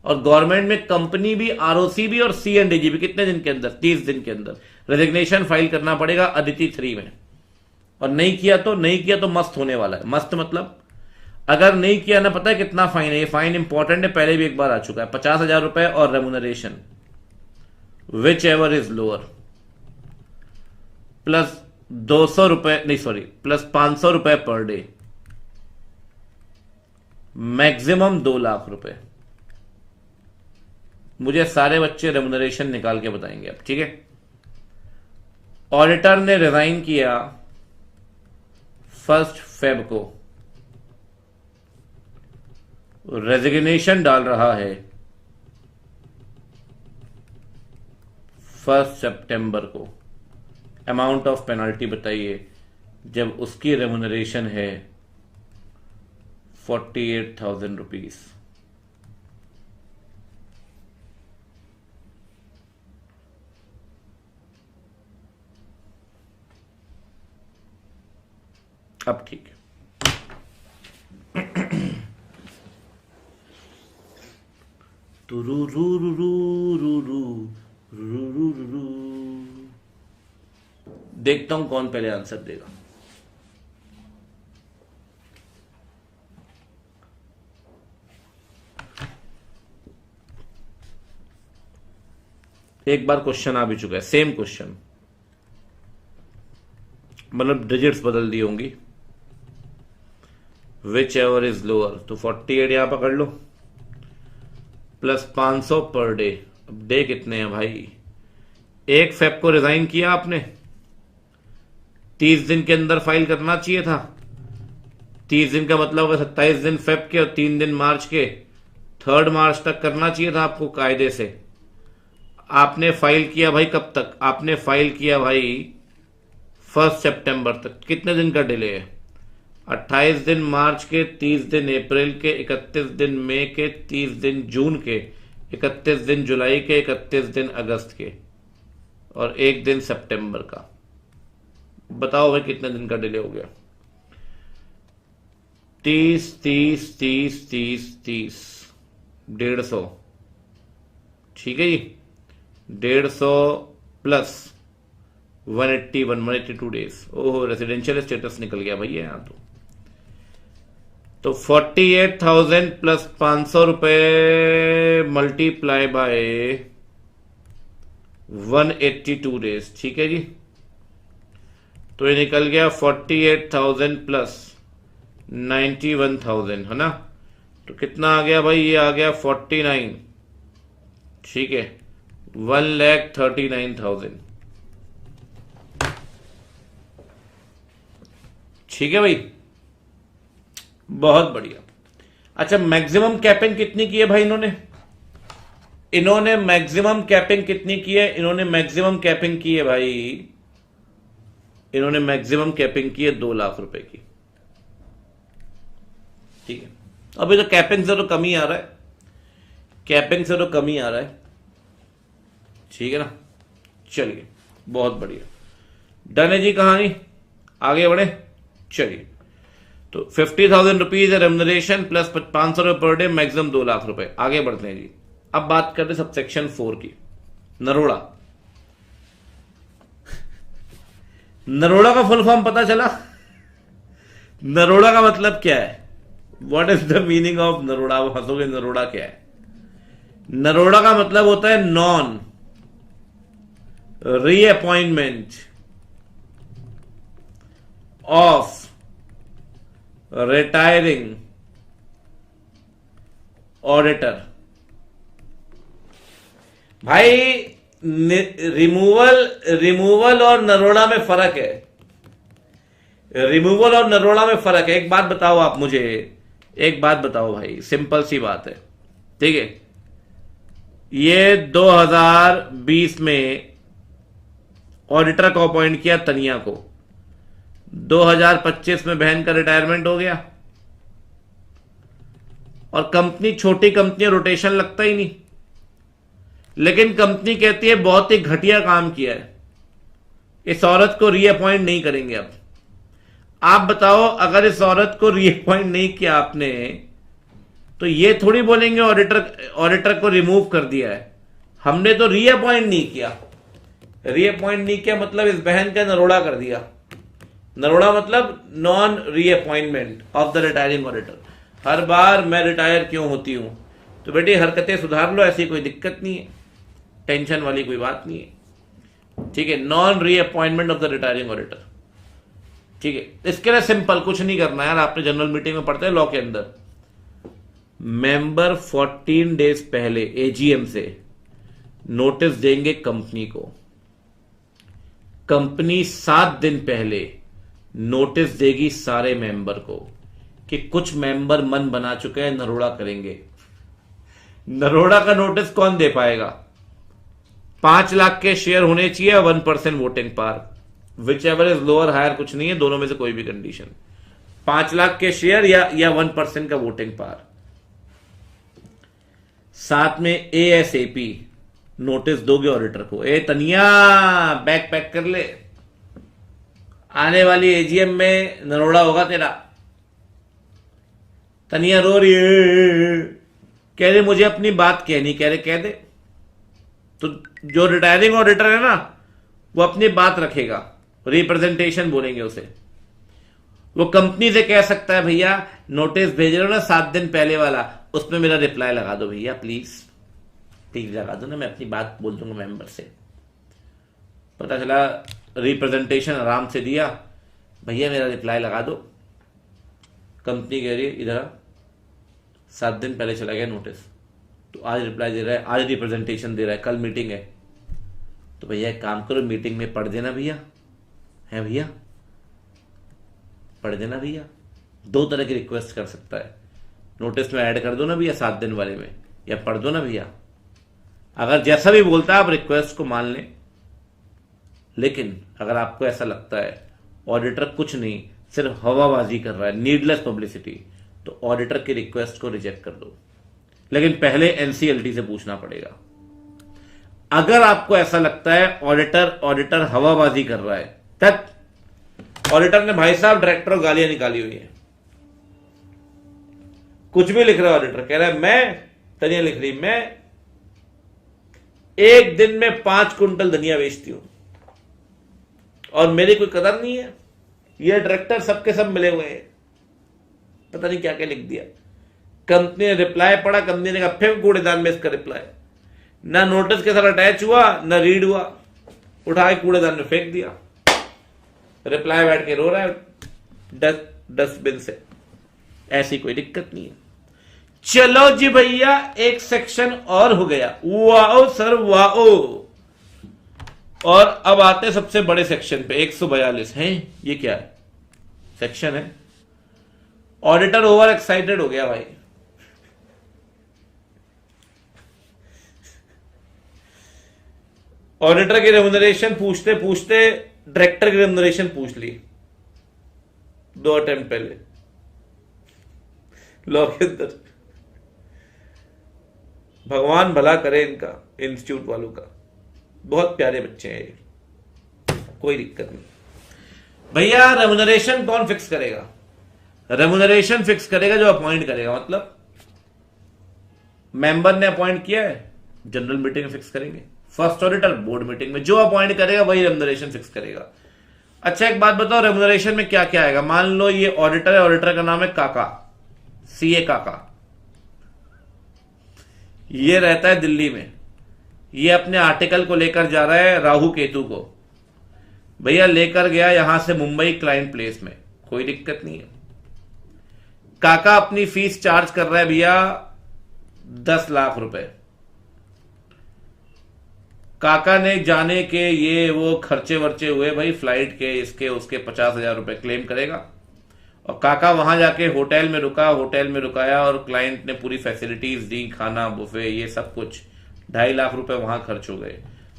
Speaker 1: और गवर्नमेंट में कंपनी भी, आरओसी भी और C&AG भी। कितने दिन के अंदर? 30 दिन के अंदर रेजिग्नेशन फाइल करना पड़ेगा अदिति 3 में। और नहीं किया तो मस्त होने वाला है। मस्त मतलब अगर नहीं किया ना, पता है कितना फाइन है? ये फाइन इंपॉर्टेंट है, पहले भी एक बार आ चुका है। 50,000 रुपए और remuneration which ever is lower, plus 200 रुपए, नहीं सॉरी, प्लस 500 रुपए पर डे, मैक्सिमम 2 लाख रुपए। मुझे सारे बच्चे रेमुनरेशन निकाल के बताएंगे अब, ठीक है। ऑडिटर ने रिजाइन किया 1 फेब को, रेजिग्नेशन डाल रहा है 1 सितंबर को। अमाउंट ऑफ पेनल्टी बताइए जब उसकी रेमुनरेशन है 48,000 रुपीज। अब ठीक है। देखता हूं कौन पहले आंसर देगा। एक बार क्वेश्चन आ भी चुका है, सेम क्वेश्चन, मतलब डिजिट्स बदल दी होंगी। विच एवर इज लोअर, तो 48 यहां पकड़ लो, प्लस 500 पर डे। अब डे कितने हैं भाई? 1 फेब को रिजाइन किया आपने, 30 दिन के अंदर फाइल करना चाहिए था। 30 दिन का मतलब होगा 27 दिन फेब के और 3 दिन मार्च के। 3 मार्च तक करना चाहिए था आपको कायदे से। आपने फाइल किया भाई कब तक? आपने फाइल किया भाई 1 सितंबर तक। कितने दिन का डिले है? 28 दिन मार्च के, 30 दिन अप्रैल के, 31 दिन मई के, 30 दिन जून के, 31 दिन जुलाई के, 31 दिन अगस्त के और 1 दिन सितंबर का। बताओ भाई कितने दिन का डिले हो गया? 30 30 30 30 30 150, ठीक है जी। 150 प्लस 182 डेज। ओहो, रेसिडेंशियल स्टेटस निकल गया भैया यहां तो 48,000 प्लस 500 रुपए मल्टीप्लाई बाय 182 डेज। ठीक है जी, तो ये निकल गया 48,000 प्लस 91,000, है ना। तो कितना आ गया भाई, ये आ गया 49। ठीक है, 1,39,000। ठीक है भाई, बहुत बढ़िया। अच्छा, मैक्सिमम कैपिंग कितनी की है भाई इन्होंने मैक्सिमम कैपिंग कितनी की है? इन्होंने मैक्सिमम कैपिंग की है भाई, इन्होंने मैक्सिमम कैपिंग की है 2 लाख रुपए की। ठीक है, अभी तो कैपिंग से तो कम ही आ रहा है, कैपिंग से तो कम ही आ रहा है। ठीक है ना, चलिए बहुत बढ़िया, डन है जी कहानी, आगे बढ़े। चलिए, तो 50,000 रुपीज रेम्युनरेशन प्लस 500 रुपए पर डे, मैक्सिमम 2 लाख रुपए। आगे बढ़ते हैं जी। अब बात करते हैं सबसेक्शन 4 की, नरोड़ा। नरोड़ा का फुल फॉर्म पता चला? नरोड़ा का मतलब क्या है? What is the meaning of Naroda? वो हंसोगे, नरोड़ा क्या है? नरोड़ा का मतलब होता है non reappointment of retiring auditor. भाई रिमूवल और नरोड़ा में फर्क है, रिमूवल और नरोड़ा में फर्क है। एक बात बताओ आप मुझे, एक बात बताओ भाई, सिंपल सी बात है। ठीक है, ये 2020 में ऑडिटर को अपॉइंट किया तनिया को, 2025 में बहन का रिटायरमेंट हो गया, और कंपनी छोटी कंपनी, रोटेशन लगता ही नहीं। लेकिन कंपनी कहती है बहुत ही घटिया काम किया है, इस औरत को रीअपॉइंट नहीं करेंगे। अब आप बताओ, अगर इस औरत को रीअपॉइंट नहीं किया आपने, तो ये थोड़ी बोलेंगे ऑडिटर को रिमूव कर दिया है। हमने तो रीअपॉइंट नहीं किया, रीअपॉइंट नहीं किया मतलब इस बहन का नरोड़ा कर दिया। नरोड़ा मतलब non reappointment of the retiring auditor. हर बार मैं रिटायर क्यों होती हूं? तो बेटी हरकतें सुधार लो, ऐसी कोई दिक्कत नहीं है, टेंशन वाली कोई बात नहीं है। ठीक है, non reappointment of the retiring auditor. ठीक है, इसके लिए सिंपल कुछ नहीं करना यार, आपने जनरल मीटिंग में पढ़ते हैं लॉ के अंदर, मेंबर 14 डेज पहले एजीएम से नोटिस देंगे कंपनी को, कंपनी 7 दिन पहले नोटिस देगी सारे मेंबर को कि कुछ मेंबर मन बना चुके हैं, नरोड़ा करेंगे। नरोड़ा का नोटिस कौन दे पाएगा? 5 लाख के शेयर होने चाहिए, 1% voting power, whichever is lower higher, कुछ नहीं है, दोनों में से कोई भी कंडीशन। 5 लाख के शेयर या 1% का वोटिंग पावर, साथ में एएसएपी नोटिस दोगे ऑडिटर को, ए तनिया बैग पैक कर ले, आने वाली एजीएम में नरोड़ा होगा तेरा। तनिया रो रही है, कह रहे मुझे अपनी बात कहनी, कह रहे कह दे। तो जो रिटायरिंग ऑडिटर है ना, वो अपनी बात रखेगा, रिप्रेजेंटेशन बोलेंगे उसे। वो कंपनी से कह सकता है भैया नोटिस भेज रहे हो ना 7 दिन पहले वाला, उसमें मेरा रिप्लाई लगा दो भैया, प्लीज प्लीज लगा दो ना, मैं अपनी बात बोल दूंगा मेंबर से। पता चला रिप्रेजेंटेशन आराम से दिया, भैया मेरा रिप्लाई लगा दो। कंपनी कह रही है इधर 7 दिन पहले चला गया नोटिस, तो आज रिप्लाई दे रहा है, आज रिप्रेजेंटेशन दे रहा है, कल मीटिंग है। तो भैया एक काम करो, मीटिंग में पढ़ देना भैया, है भैया पढ़ देना भैया। 2 तरह की रिक्वेस्ट कर सकता है, नोटिस में ऐड कर दो ना भैया 7 दिन वाले में, या पढ़ दो ना भैया। अगर जैसा भी बोलता है आप रिक्वेस्ट को मान लें, लेकिन अगर आपको ऐसा लगता है ऑडिटर कुछ नहीं सिर्फ हवाबाजी कर रहा है, नीडलेस पब्लिसिटी, तो ऑडिटर की रिक्वेस्ट को रिजेक्ट कर दो। लेकिन पहले एनसीएलटी से पूछना पड़ेगा। अगर आपको ऐसा लगता है ऑडिटर हवाबाजी कर रहा है, तब ऑडिटर ने भाई साहब डायरेक्टर को गालियां निकाली हुई है, कुछ भी लिख रहा है ऑडिटर, कह रहा है मैं, तनिया लिख रही मैं एक दिन में 5 कुंटल धनिया बेचती हूं और मेरी कोई कदर नहीं है। ये डायरेक्टर सबके सब मिले हुए हैं, पता नहीं क्या क्या लिख दिया। कंपनी ने रिप्लाई पढ़ा, कंपनी ने कहा फेंक कूड़ेदान में इसका रिप्लाई। ना नोटिस के साथ अटैच हुआ ना रीड हुआ, उठा के कूड़ेदान में फेंक दिया। रिप्लाई बैठ के रो रहा है डस्टबिन से। ऐसी कोई दिक्कत नहीं है। चलो जी भैया, एक सेक्शन और हो गया। Wow sir wow. और अब आते सबसे बड़े सेक्शन पे, 142 है। ये क्या है? सेक्शन है। ऑडिटर ओवर एक्साइटेड हो गया भाई। ऑडिटर की रेम्यूनरेशन पूछते पूछते डायरेक्टर की रेम्यूनरेशन पूछ ली 2 अटेम्प्ट पहले लॉ के अंदर। भगवान भला करे इनका, इंस्टीट्यूट वालों का। बहुत प्यारे बच्चे हैं ये, कोई दिक्कत नहीं। भैया रेम्यूनरेशन कौन फिक्स करेगा? रेम्यूनरेशन फिक्स करेगा जो अपॉइंट करेगा। मतलब मेंबर ने अपॉइंट किया है, जनरल मीटिंग में फिक्स करेंगे। फर्स्ट ऑडिटर बोर्ड मीटिंग में जो अपॉइंट करेगा वही रेम्यूनरेशन फिक्स करेगा। अच्छा एक बात बताओ, रेम्यूनरेशन में क्या क्या आएगा? मान लो ये ऑडिटर है, ऑडिटर का नाम है काका, सीए काका। ये रहता है दिल्ली में। ये अपने आर्टिकल को लेकर जा रहा है राहु केतु को। भैया लेकर गया यहां से मुंबई क्लाइंट प्लेस में, कोई दिक्कत नहीं है। काका अपनी फीस चार्ज कर रहा है भैया 10 लाख रुपए। काका ने जाने के ये वो खर्चे वर्चे हुए भाई, फ्लाइट के इसके उसके 50,000 रुपए क्लेम करेगा। और काका वहां जाके होटल में रुका, होटल में रुकाया और क्लाइंट ने पूरी फैसिलिटीज दी, खाना बुफे ये सब कुछ, 2.5 लाख रुपए वहां खर्च हो गए।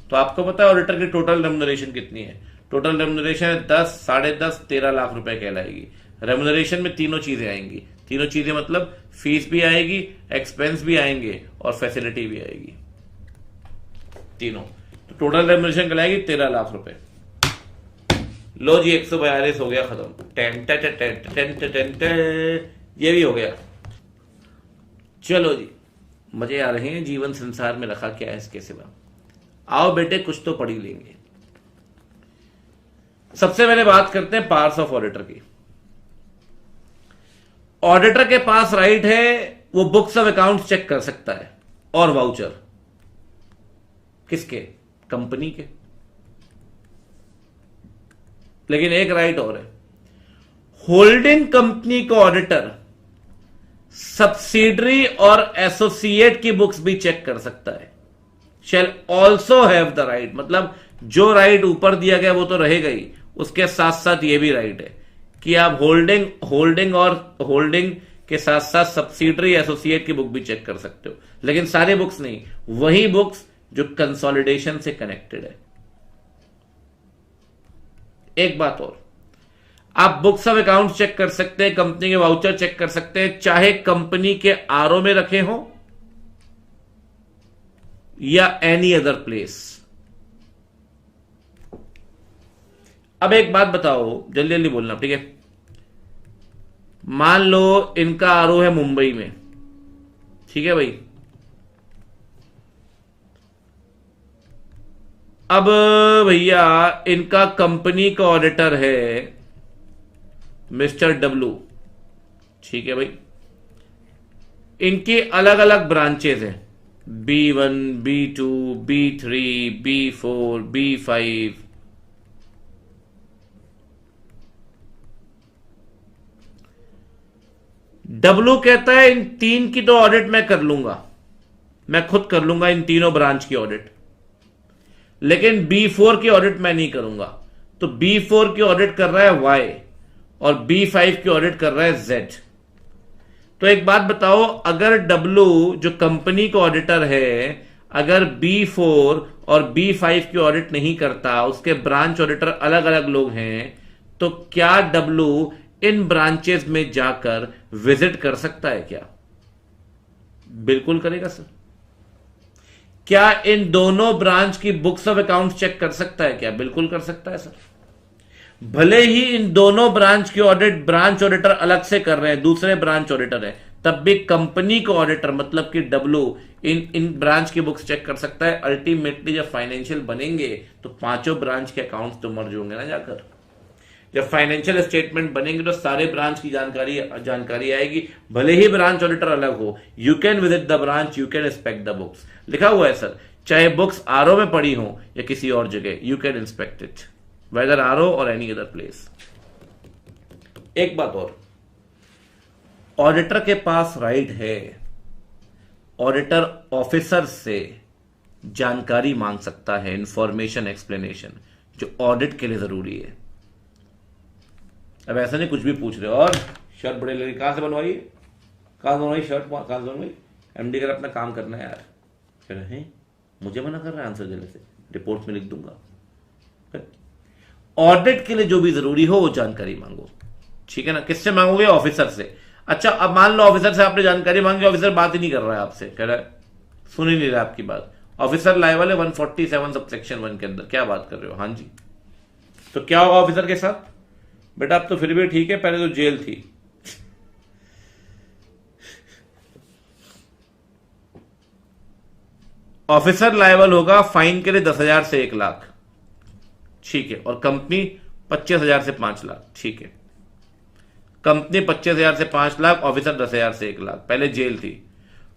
Speaker 1: तो आपको पता है ऑडिटर की टोटल रेम्यूनरेशन कितनी है? टोटल रेम्यूनरेशन है 10, 10.5, 13 लाख रुपए कहलाएगी। रेम्यूनरेशन में तीनों चीजें आएंगी। तीनों चीजें मतलब फीस भी आएगी, एक्सपेंस भी आएंगे और फैसिलिटी भी आएगी, तीनों। तो टोटल रेम्यूनरेशन कहलाएगी 13 लाख रुपए। लो जी 142 हो गया खत्म। ये भी हो गया। चलो जी, मजे आ रहे हैं। जीवन संसार में रखा क्या है इसके सिवा। आओ बेटे कुछ तो पढ़ ही लेंगे। सबसे पहले बात करते हैं पावर्स ऑफ ऑडिटर की। ऑडिटर के पास राइट है, वो बुक्स ऑफ अकाउंट चेक कर सकता है और वाउचर। किसके? कंपनी के। लेकिन एक राइट और है, होल्डिंग कंपनी को ऑडिटर सब्सिडरी और एसोसिएट की बुक्स भी चेक कर सकता है। Shall also have the right, मतलब जो राइट ऊपर दिया गया वो तो रहेगा ही, उसके साथ साथ ये भी राइट है कि आप होल्डिंग के साथ साथ सब्सिडरी एसोसिएट की बुक भी चेक कर सकते हो। लेकिन सारे बुक्स नहीं, वही बुक्स जो कंसोलिडेशन से कनेक्टेड है। एक बात और, आप बुक्स ऑफ अकाउंट चेक कर सकते हैं, कंपनी के वाउचर चेक कर सकते हैं, चाहे कंपनी के आरओ में रखे हो या एनी अदर प्लेस। अब एक बात बताओ, जल्दी जल्दी बोलना, ठीक है? मान लो इनका आरओ है मुंबई में, ठीक है भाई। अब भैया इनका कंपनी का ऑडिटर है मिस्टर डब्लू, ठीक है भाई। इनकी अलग अलग ब्रांचेस हैं, B1, B2, B3, B4, B5। W कहता है इन 3 की तो ऑडिट मैं कर लूंगा, मैं खुद कर लूंगा इन तीनों ब्रांच की ऑडिट, लेकिन B4 की ऑडिट मैं नहीं करूंगा। तो B4 की ऑडिट कर रहा है Y और B5 की ऑडिट कर रहा है Z। तो एक बात बताओ, अगर W जो कंपनी का ऑडिटर है, अगर B4 और B5 की ऑडिट नहीं करता, उसके ब्रांच ऑडिटर अलग अलग लोग हैं, तो क्या W इन ब्रांचेस में जाकर विजिट कर सकता है क्या? बिल्कुल करेगा सर। क्या इन दोनों ब्रांच की बुक्स ऑफ अकाउंट चेक कर सकता है क्या? बिल्कुल कर सकता है सर। भले ही इन दोनों ब्रांच की ऑडिट ब्रांच ऑडिटर अलग से कर रहे हैं, दूसरे ब्रांच ऑडिटर है, तब भी कंपनी को ऑडिटर मतलब कि डब्ल्यू इन ब्रांच की बुक्स चेक कर सकता है। अल्टीमेटली जब फाइनेंशियल बनेंगे तो पांचों ब्रांच के अकाउंट्स तो मर्ज होंगे ना जाकर। जब फाइनेंशियल स्टेटमेंट बनेंगे तो सारे ब्रांच की जानकारी आएगी, भले ही ब्रांच ऑडिटर अलग हो। You can visit the branch, you can inspect the books, लिखा हुआ है सर, चाहे बुक्स आरओ में पड़ी हो या किसी और जगह, you can inspect it whether RO और एनी अदर प्लेस। एक बात और, ऑडिटर के पास राइट है ऑडिटर ऑफिसर से जानकारी मांग सकता है, इंफॉर्मेशन एक्सप्लेनेशन, जो ऑडिट के लिए जरूरी है। अब ऐसा नहीं कुछ भी पूछ रहे हो। और शर्ट बड़े लगे, कहां से बनवाई, कहां से बनवाई शर्ट, कहां से बनवाई? एमडी कर अपना काम करना है यार। कह रहे हैं मुझे मना कर रहा है आंसर देने से, रिपोर्ट में लिख दूंगा। ऑडिट के लिए जो भी जरूरी हो वो जानकारी मांगो, ठीक है ना। किससे मांगोगे? ऑफिसर से। अच्छा, अब मान लो ऑफिसर से आपने जानकारी मांगी, ऑफिसर बात ही नहीं कर रहा है आपसे, कह रहा है सुन ही नहीं रहा आपकी बात। ऑफिसर लायबल है 147 सब सेक्शन 1 के अंदर, क्या बात कर रहे हो? हाँ जी। तो क्या होगा ऑफिसर के साथ? बेटा अब तो फिर भी ठीक है, पहले तो जेल थी। ऑफिसर लायबल होगा फाइन के लिए 10,000 से 1 लाख, ठीक है। और कंपनी 25,000 से 5 लाख, ठीक है। कंपनी 25,000 से 5 लाख, ऑफिसर 10,000 से 1 लाख। पहले जेल थी,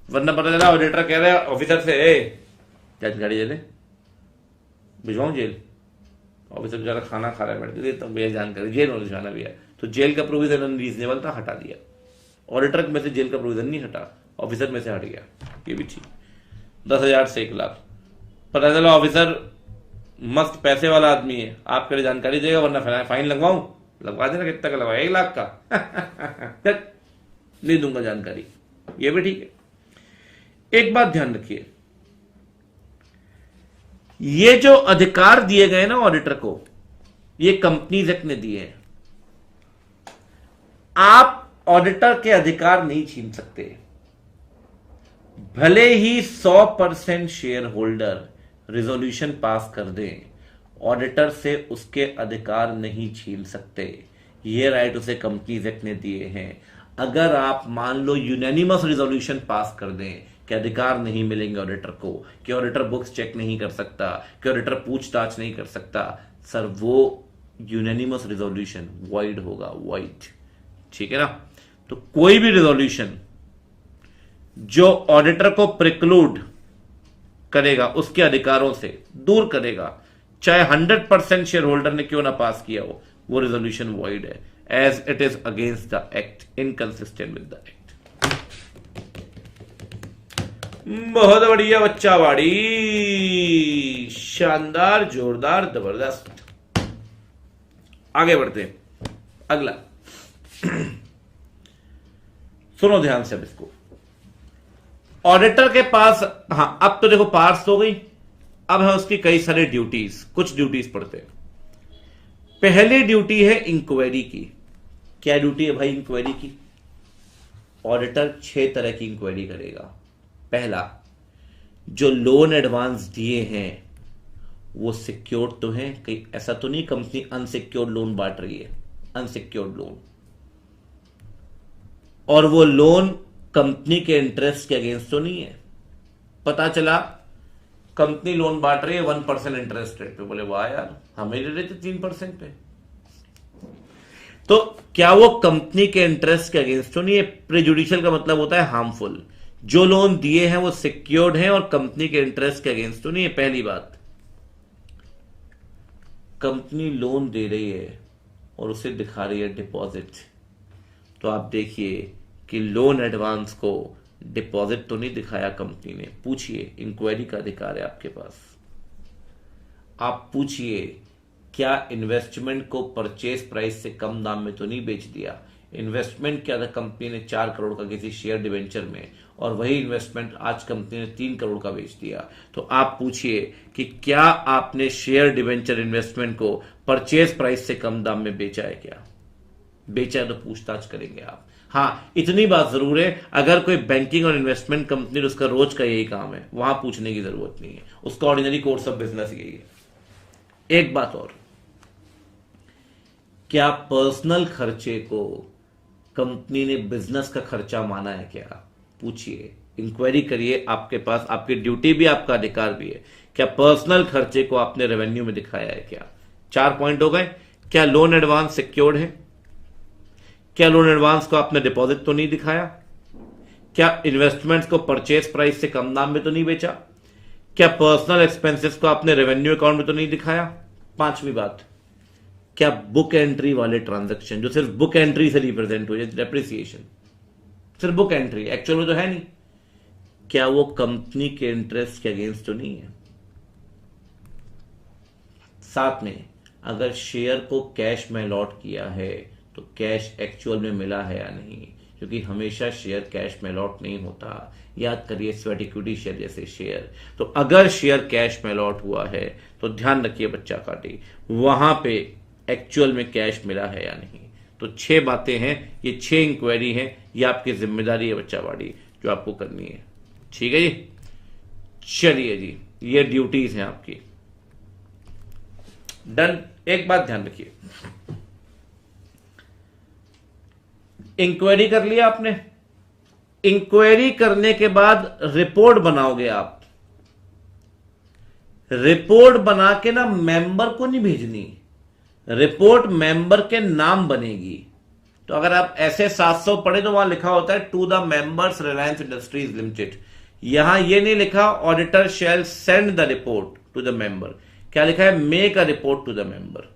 Speaker 1: वरना पता चला ऑडिटर कह रहा है ऑफिसर से, क्या गाड़ी जेल भिजवाऊं जेल? ऑफिसर बेचारा खाना खा रहा है बैठ के, तो भैया जानकारी जेल में भिजवाना भी है। तो जेल का प्रोविजन अनरीजनेबल था, हटा दिया। ऑडिटर में से जेल का प्रोविजन नहीं हटा, ऑफिसर में से हट गया, ये भी ठीक। 10,000 से 1 लाख। पता चला ऑफिसर मस्त पैसे वाला आदमी है, आपके लिए जानकारी देगा, वरना फाइन लगवाऊं? लगवा देना। कितना का लगवाया? 1 लाख का। नहीं दूंगा जानकारी, ये भी ठीक है। एक बात ध्यान रखिए, ये जो अधिकार दिए गए ना ऑडिटर को, ये कंपनीज एक्ट ने दिए हैं। आप ऑडिटर के अधिकार नहीं छीन सकते, भले ही 100% शेयर होल्डर रिजोल्यूशन पास कर दें, ऑडिटर से उसके अधिकार नहीं छीन सकते। ये राइट उसे कंपनीज एक्ट ने दिए हैं। अगर आप मान लो यूनानिमस रिजोल्यूशन पास कर दें कि अधिकार नहीं मिलेंगे ऑडिटर को, कि ऑडिटर बुक्स चेक नहीं कर सकता, कि ऑडिटर पूछताछ नहीं कर सकता, सर वो यूनानिमस रिजोल्यूशन वॉइड होगा, वॉइड, ठीक है ना। तो कोई भी रिजोल्यूशन जो ऑडिटर को प्रिक्लूड करेगा, उसके अधिकारों से दूर करेगा, चाहे 100% शेयर होल्डर ने क्यों ना पास किया हो, वो रिजोल्यूशन वॉइड है, as it is against the act, inconsistent with the act. बहुत बढ़िया बच्चा बाड़ी, शानदार, जोरदार, जबरदस्त। आगे बढ़ते हैं, अगला सुनो ध्यान से अब इसको। ऑडिटर के पास, हां अब तो देखो पार्ट्स हो गई, अब है उसकी कई सारे ड्यूटीज, कुछ ड्यूटीज पढ़ते हैं। पहली ड्यूटी है इंक्वायरी की। क्या ड्यूटी है भाई इंक्वायरी की? ऑडिटर 6 तरह की इंक्वायरी करेगा। पहला, जो लोन एडवांस दिए हैं वो सिक्योर्ड तो हैं, कहीं ऐसा तो नहीं कंपनी अनसिक्योर्ड लोन बांट रही है, अनसिक्योर्ड लोन, और वो लोन कंपनी के इंटरेस्ट के अगेंस्ट तो नहीं है। पता चला कंपनी लोन बांट रही है 1% इंटरेस्ट रेट पे, बोले वाह यार हमें दे रहे थे 3% पे, तो क्या वो कंपनी के इंटरेस्ट के अगेंस्ट तो नहीं है? प्रेजुडिशियल का मतलब होता है हार्मफुल। जो लोन दिए हैं वो सिक्योर्ड हैं और कंपनी के इंटरेस्ट के अगेंस्ट तो नहीं है। पहली बात, कंपनी लोन दे रही है और उसे दिखा रही है डिपॉजिट, तो आप देखिए कि लोन एडवांस को डिपॉजिट तो नहीं दिखाया कंपनी ने। पूछिए, इंक्वायरी का अधिकार है आपके पास। आप पूछिए क्या इन्वेस्टमेंट को परचेज प्राइस से कम दाम में तो नहीं बेच दिया? इन्वेस्टमेंट क्या था कंपनी ने 4 करोड़ का किसी शेयर डिवेंचर में, और वही इन्वेस्टमेंट आज कंपनी ने 3 करोड़ का बेच दिया। तो आप पूछिए कि क्या आपने शेयर डिवेंचर इन्वेस्टमेंट को परचेज प्राइस से कम दाम में बेचा है? क्या बेचा है तो पूछताछ करेंगे आप। हाँ, इतनी बात जरूर है, अगर कोई बैंकिंग और इन्वेस्टमेंट कंपनी, उसका रोज का यही काम है, वहां पूछने की जरूरत नहीं है, उसका ऑर्डिनरी कोर्स ऑफ बिजनेस यही है। एक बात और, क्या पर्सनल खर्चे को कंपनी ने बिजनेस का खर्चा माना है क्या? पूछिए, इंक्वायरी करिए, आपके पास आपकी ड्यूटी भी, आपका अधिकार भी है। क्या पर्सनल खर्चे को आपने रेवेन्यू में दिखाया है क्या? 4 पॉइंट हो गए। क्या लोन एडवांस सिक्योर्ड है? क्या लोन एडवांस को आपने डिपॉजिट तो नहीं दिखाया? क्या इन्वेस्टमेंट्स को परचेज प्राइस से कम दाम में तो नहीं बेचा? क्या पर्सनल एक्सपेंसेस को आपने रेवेन्यू अकाउंट में तो नहीं दिखाया? 5वीं बात, क्या बुक एंट्री वाले ट्रांजैक्शन जो सिर्फ बुक एंट्री से रिप्रेजेंट हो, जैसे डेप्रिसिएशन, सिर्फ बुक एंट्री, एक्चुअल में तो है नहीं, क्या वो कंपनी के इंटरेस्ट के अगेंस्ट तो नहीं है? साथ में अगर शेयर को कैश में अलॉट किया है तो कैश एक्चुअल में मिला है या नहीं, क्योंकि हमेशा शेयर कैश में अलॉट नहीं होता। याद करिए स्वेट इक्विटी शेयर जैसे शेयर। तो अगर शेयर कैश में अलॉट हुआ है तो ध्यान रखिए बच्चा काटे, वहां पे एक्चुअल में कैश मिला है या नहीं। तो 6 बातें हैं, ये 6 इंक्वायरी हैं, ये आपकी जिम्मेदारी है बच्चा बाड़ी जो आपको करनी है। ठीक है जी, चलिए जी, ये ड्यूटीज हैं आपकी। डन। एक बात ध्यान रखिए, इंक्वायरी कर लिया आपने, इंक्वायरी करने के बाद रिपोर्ट बनाओगे आप। रिपोर्ट बना के ना मेंबर को नहीं भेजनी, रिपोर्ट मेंबर के नाम बनेगी। तो अगर आप ऐसे 700 पढ़े तो वहां लिखा होता है to the members Reliance Industries Limited. यहां ये नहीं लिखा auditor shall send the report to the member, क्या लिखा है? Make a report to the member.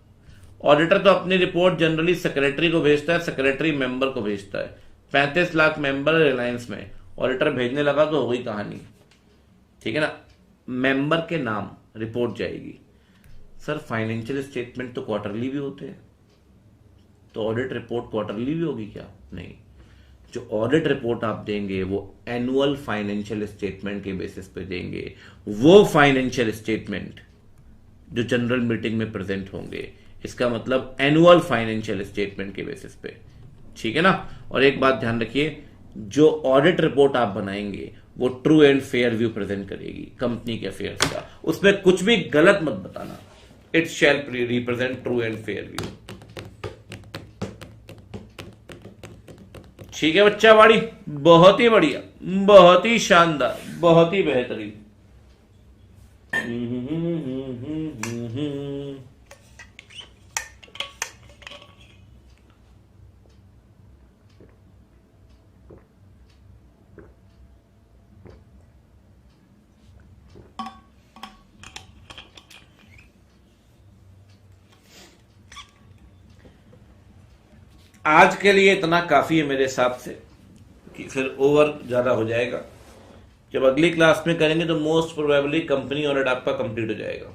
Speaker 1: Auditor तो अपनी रिपोर्ट जनरली सेक्रेटरी को भेजता है, सेक्रेटरी मेंबर को भेजता है। 35 लाख मेंबर रिलायंस में, ऑडिटर भेजने लगा तो हो गई कहानी। ठीक है ना, मेंबर के नाम रिपोर्ट जाएगी। सर फाइनेंशियल स्टेटमेंट तो क्वार्टरली भी होते हैं, तो ऑडिट रिपोर्ट क्वार्टरली भी होगी क्या? नहीं, जो ऑडिट रिपोर्ट आप देंगे वो एनुअल फाइनेंशियल स्टेटमेंट के बेसिस पे देंगे। वो फाइनेंशियल स्टेटमेंट जो जनरल मीटिंग में प्रेजेंट होंगे, इसका मतलब एनुअल फाइनेंशियल स्टेटमेंट के बेसिस पे। ठीक है ना। और एक बात ध्यान रखिए, जो ऑडिट रिपोर्ट आप बनाएंगे वो true and fair view present करेगी कंपनी के अफेयर्स का। उसमें कुछ भी गलत मत बताना। It shall represent true and fair view. ठीक है बच्चा वाड़ी, बहुत ही बढ़िया, बहुत ही शानदार, बहुत ही बेहतरीन। आज के लिए इतना काफी है मेरे हिसाब से, कि फिर ओवर ज्यादा हो जाएगा। जब अगली क्लास में करेंगे तो मोस्ट प्रोबेबली कंपनी ऑडिट आपका कंप्लीट हो जाएगा।